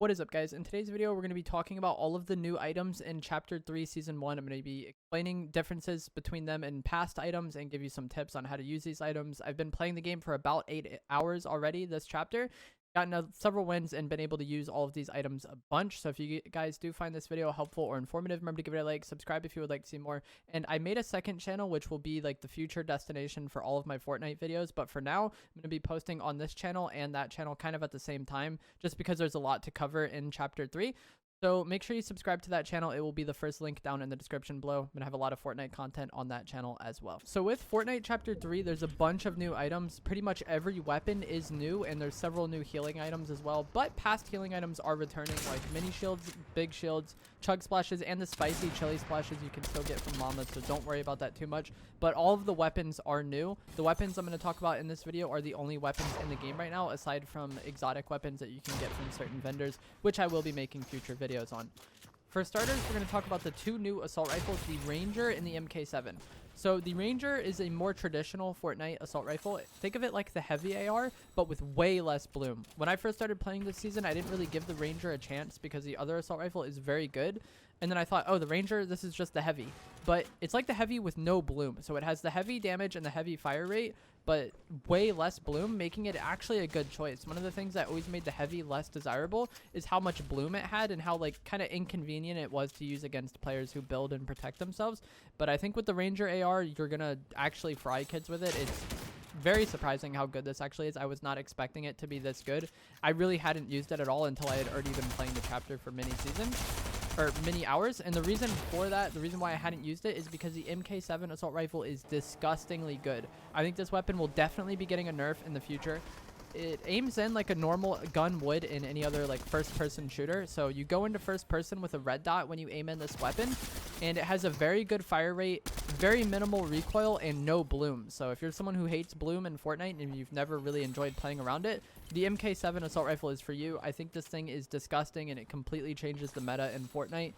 What is up, guys? In today's video, we're going to be talking about all of the new items in Chapter 3, Season 1. I'm going to be explaining differences between them and past items and give you some tips on how to use these items. I've been playing the game for about 8 hours already this chapter, gotten several wins, and been able to use all of these items a bunch. So if you guys do find this video helpful or informative, remember to give it a like, subscribe if you would like to see more. And I made a second channel, which will be like the future destination for all of my Fortnite videos. But for now, I'm going to be posting on this channel and that channel kind of at the same time, just because there's a lot to cover in Chapter 3. So make sure you subscribe to that channel. It will be the first link down in the description below. I'm going to have a lot of Fortnite content on that channel as well. So with Fortnite Chapter 3, there's a bunch of new items. Pretty much every weapon is new, and there's several new healing items as well. But past healing items are returning, like mini shields, big shields, chug splashes, and the spicy chili splashes you can still get from Llama, so don't worry about that too much. But all of the weapons are new. The weapons I'm going to talk about in this video are the only weapons in the game right now, aside from exotic weapons that you can get from certain vendors, which I will be making future videos on. For starters, we're going to talk about the two new assault rifles, the Ranger and the MK7. So the Ranger is a more traditional Fortnite assault rifle. Think of it like the heavy AR, but with way less bloom. When I first started playing this season, I didn't really give the Ranger a chance because the other assault rifle is very good. And then I thought, oh, the Ranger, this is just the heavy. But it's like the heavy with no bloom. So it has the heavy damage and the heavy fire rate, but way less bloom, making it actually a good choice. One of the things that always made the heavy less desirable is how much bloom it had and how like kind of inconvenient it was to use against players who build and protect themselves. But I think with the Ranger AR, you're gonna actually fry kids with it. It's very surprising how good this actually is. I was not expecting it to be this good. I really hadn't used it at all until I had already been playing the chapter for many seasons. Or many hours, and the reason for that, the reason why I hadn't used it is because the MK7 assault rifle is disgustingly good. I think this weapon will definitely be getting a nerf in the future. It aims in like a normal gun would in any other like first person shooter. So you go into first person with a red dot when you aim in this weapon, and it has a very good fire rate, very minimal recoil, and no bloom. So if you're someone who hates bloom in Fortnite and you've never really enjoyed playing around it, the MK7 assault rifle is for you. I think this thing is disgusting and it completely changes the meta in Fortnite.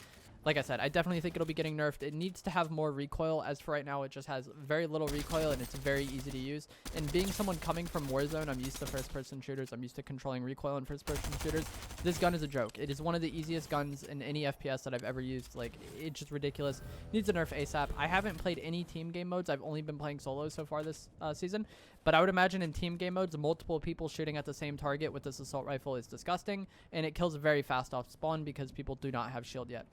Like I said, I definitely think it'll be getting nerfed. It needs to have more recoil. As for right now, it just has very little recoil and it's very easy to use. And being someone coming from Warzone, I'm used to first-person shooters. I'm used to controlling recoil in first-person shooters. This gun is a joke. It is one of the easiest guns in any FPS that I've ever used. Like, it's just ridiculous. Needs a nerf ASAP. I haven't played any team game modes. I've only been playing solo so far this season. But I would imagine in team game modes, multiple people shooting at the same target with this assault rifle is disgusting. And it kills very fast off spawn because people do not have shield yet.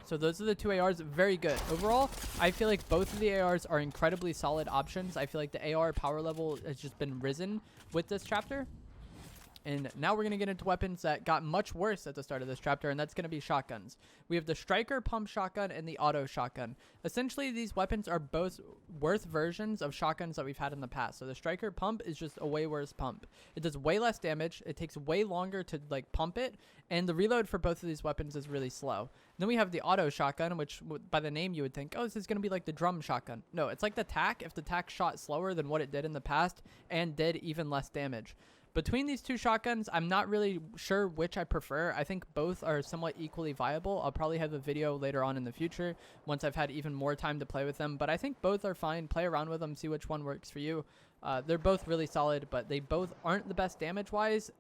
So those are the two ARs, very good. Overall, I feel like both of the ARs are incredibly solid options. I feel like the AR power level has just been risen with this chapter. And now we're going to get into weapons that got much worse at the start of this chapter, and that's going to be shotguns. We have the striker pump shotgun and the auto shotgun. Essentially, these weapons are both worse versions of shotguns that we've had in the past. So the striker pump is just a way worse pump. It does way less damage. It takes way longer to like pump it, and the reload for both of these weapons is really slow. Then we have the auto shotgun, which by the name you would think, oh, this is going to be like the drum shotgun. No, it's like the tac if the tac shot slower than what it did in the past and did even less damage. Between these two shotguns, I'm not really sure which I prefer. I think both are somewhat equally viable. I'll probably have a video later on in the future once I've had even more time to play with them. But I think both are fine. Play around with them, see which one works for you. They're both really solid, but they both aren't the best damage-wise.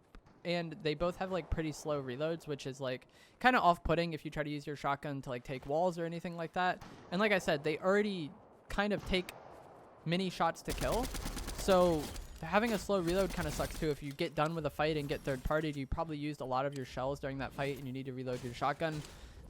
And they both have like pretty slow reloads, which is like kind of off-putting if you try to use your shotgun to like take walls or anything like that. And like I said, they already kind of take many shots to kill. So having a slow reload kind of sucks too. If you get done with a fight and get third partied, you probably used a lot of your shells during that fight and you need to reload your shotgun.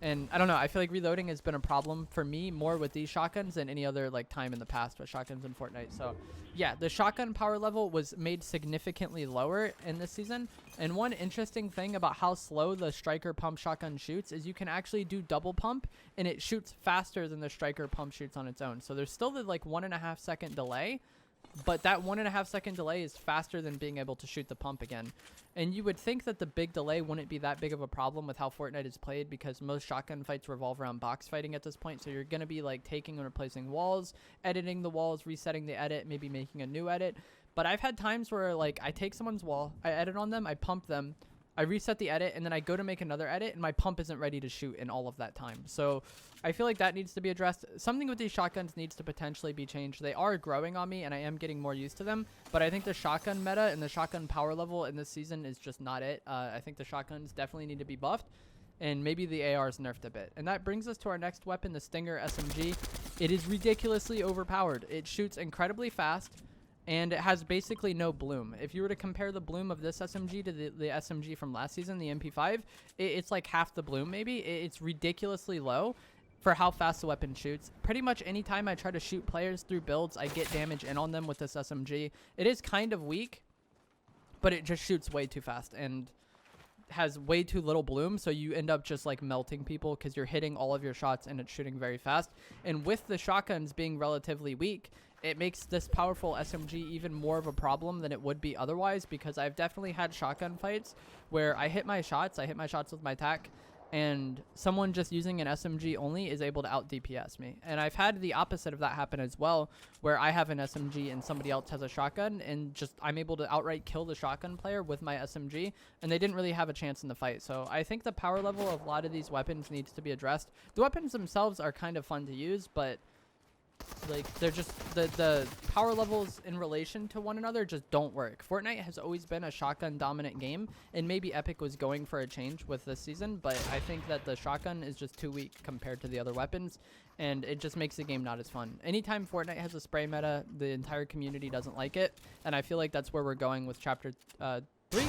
And I don't know, I feel like reloading has been a problem for me more with these shotguns than any other like time in the past with shotguns in Fortnite. So yeah, the shotgun power level was made significantly lower in this season. And one interesting thing about how slow the striker pump shotgun shoots is you can actually do double pump and it shoots faster than the striker pump shoots on its own. So there's still the like 1.5 second delay. But that 1.5 second delay is faster than being able to shoot the pump again. And you would think that the big delay wouldn't be that big of a problem with how Fortnite is played because most shotgun fights revolve around box fighting at this point. So you're going to be like taking and replacing walls, editing the walls, resetting the edit, maybe making a new edit. But I've had times where like I take someone's wall, I edit on them, I pump them, I reset the edit, and then I go to make another edit, and my pump isn't ready to shoot in all of that time. So I feel like that needs to be addressed. Something with these shotguns needs to potentially be changed. They are growing on me, and I am getting more used to them, but I think the shotgun meta and the shotgun power level in this season is just not it. I think the shotguns definitely need to be buffed, and maybe the AR's nerfed a bit. And that brings us to our next weapon, the Stinger SMG. It is ridiculously overpowered. It shoots incredibly fast, and it has basically no bloom. If you were to compare the bloom of this SMG to the SMG from last season, the MP5, it's like half the bloom maybe. It's ridiculously low for how fast the weapon shoots. Pretty much anytime I try to shoot players through builds, I get damage in on them with this SMG. It is kind of weak, but it just shoots way too fast and has way too little bloom, so you end up just like melting people because you're hitting all of your shots and it's shooting very fast. And with the shotguns being relatively weak, it makes this powerful SMG even more of a problem than it would be otherwise, because I've definitely had shotgun fights where I hit my shots with my tac, and someone just using an SMG only is able to out DPS me. And I've had the opposite of that happen as well, where I have an SMG and somebody else has a shotgun, and just I'm able to outright kill the shotgun player with my SMG, and they didn't really have a chance in the fight. So I think the power level of a lot of these weapons needs to be addressed. The weapons themselves are kind of fun to use, but like they're just the power levels in relation to one another just don't work. Fortnite has always been a shotgun dominant game, and maybe Epic was going for a change with this season, but I think that the shotgun is just too weak compared to the other weapons, and it just makes the game not as fun. Anytime Fortnite has a spray meta, the entire community doesn't like it, and I feel like that's where we're going with chapter 3,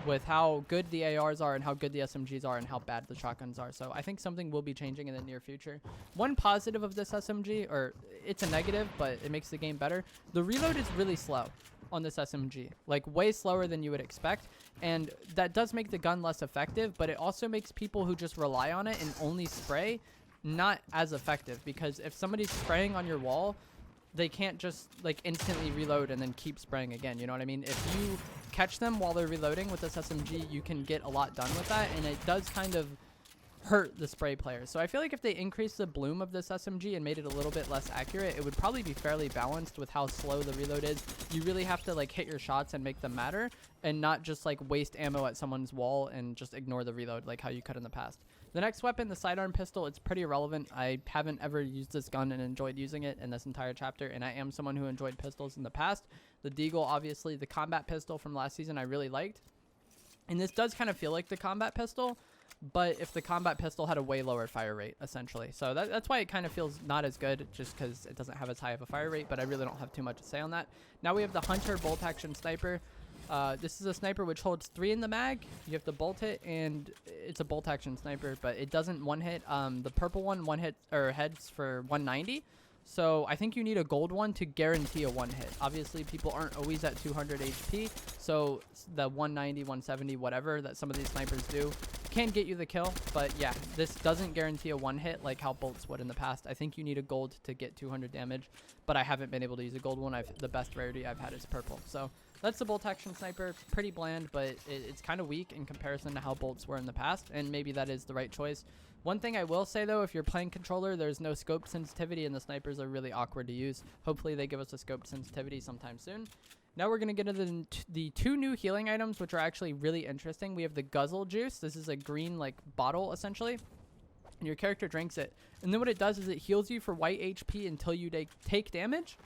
with how good the ARs are and how good the SMGs are and how bad the shotguns are. So I think something will be changing in the near future. One positive of this SMG, or it's a negative, but it makes the game better, the reload is really slow on this SMG, like way slower than you would expect, and that does make the gun less effective, but it also makes people who just rely on it and only spray not as effective, because if somebody's spraying on your wall, they can't just like instantly reload and then keep spraying again. You know what I mean? If you catch them while they're reloading with this SMG, you can get a lot done with that, and it does kind of hurt the spray players. So I feel like if they increased the bloom of this SMG and made it a little bit less accurate, it would probably be fairly balanced with how slow the reload is. You really have to like hit your shots and make them matter, and not just like waste ammo at someone's wall and just ignore the reload like how you could in the past. The next weapon, the sidearm pistol, it's pretty irrelevant. I haven't ever used this gun and enjoyed using it in this entire chapter, and I am someone who enjoyed pistols in the past. The Deagle, obviously, the combat pistol from last season I really liked. And this does kind of feel like the combat pistol, but if the combat pistol had a way lower fire rate, essentially. So that's why it kind of feels not as good, just because it doesn't have as high of a fire rate, but I really don't have too much to say on that. Now we have the Hunter bolt action sniper. This is a sniper which holds 3 in the mag. You have to bolt it, and it's a bolt action sniper, but it doesn't one hit. The purple one hit or heads for 190. So I think you need a gold one to guarantee a one hit. Obviously, people aren't always at 200 HP, so the 190, 170, whatever that some of these snipers do can get you the kill. But yeah, this doesn't guarantee a one hit like how bolts would in the past. I think you need a gold to get 200 damage, but I haven't been able to use a gold one. The best rarity I've had is purple. So that's the bolt action sniper. Pretty bland, but it's kind of weak in comparison to how bolts were in the past, and maybe that is the right choice. One thing I will say, though, if you're playing controller, there's no scope sensitivity, and the snipers are really awkward to use. Hopefully they give us a scope sensitivity sometime soon. Now we're going to get into the 2 new healing items, which are actually really interesting. We have the Guzzle Juice. This is a green, like, bottle, essentially, and your character drinks it. And then what it does is it heals you for white HP until you take damage,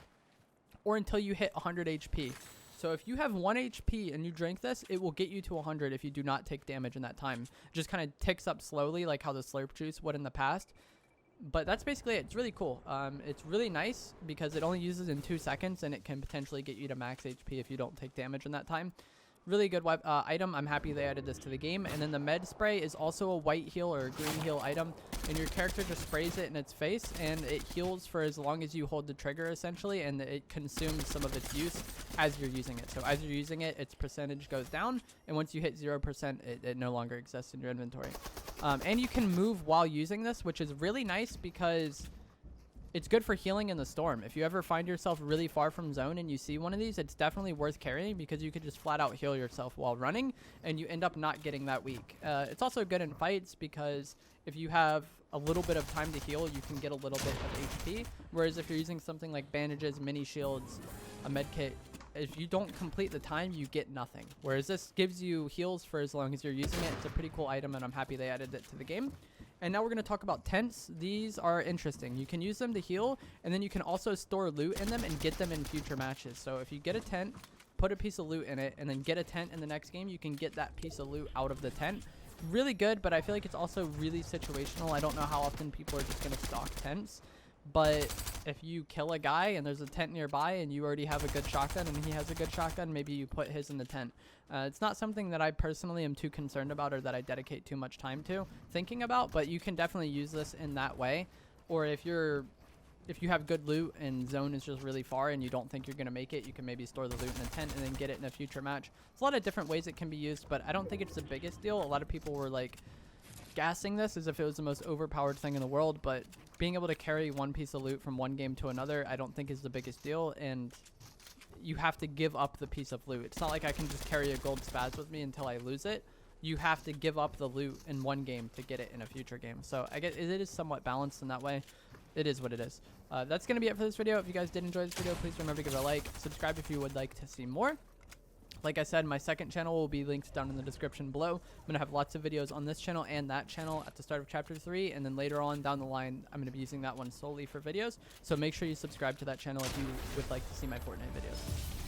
or until you hit 100 HP. So if you have 1 HP and you drink this, it will get you to 100 if you do not take damage in that time. It just kind of ticks up slowly like how the slurp juice would in the past. But that's basically it. It's really cool. It's really nice because it only uses in 2 seconds, and it can potentially get you to max HP if you don't take damage in that time. Really good item. I'm happy they added this to the game. And then the med spray is also a white heal or a green heal item, and your character just sprays it in its face, and it heals for as long as you hold the trigger, essentially, and it consumes some of its use as you're using it. So as you're using it, its percentage goes down, and once you hit 0%, it no longer exists in your inventory. And you can move while using this, which is really nice because it's good for healing in the storm. If you ever find yourself really far from zone and you see one of these, it's definitely worth carrying because you could just flat out heal yourself while running, and you end up not getting that weak. It's also good in fights because if you have a little bit of time to heal, you can get a little bit of HP. Whereas if you're using something like bandages, mini shields, a med kit, if you don't complete the time, you get nothing. Whereas this gives you heals for as long as you're using it. It's a pretty cool item, and I'm happy they added it to the game. And now we're going to talk about tents. These are interesting. You can use them to heal, and then you can also store loot in them and get them in future matches. So if you get a tent, put a piece of loot in it, and then get a tent in the next game, you can get that piece of loot out of the tent. Really good, but I feel like it's also really situational. I don't know how often people are just going to stock tents. But if you kill a guy and there's a tent nearby and you already have a good shotgun and he has a good shotgun, maybe you put his in the tent. It's not something that I personally am too concerned about or that I dedicate too much time to thinking about, but you can definitely use this in that way. Or if you have good loot and zone is just really far and you don't think you're going to make it, you can maybe store the loot in a tent and then get it in a future match. There's a lot of different ways it can be used, but I don't think it's the biggest deal. A lot of people were like gassing this as if it was the most overpowered thing in the world, but being able to carry one piece of loot from one game to another, I don't think is the biggest deal, and you have to give up the piece of loot. It's not like I can just carry a gold spaz with me until I lose it. You have to give up the loot in one game to get it in a future game. So I guess it is somewhat balanced in that way. It is what it is. That's going to be it for this video. If you guys did enjoy this video, please remember to give it a like. Subscribe if you would like to see more. Like I said, my second channel will be linked down in the description below. I'm going to have lots of videos on this channel and that channel at the start of Chapter 3. And then later on down the line, I'm going to be using that one solely for videos. So make sure you subscribe to that channel if you would like to see my Fortnite videos.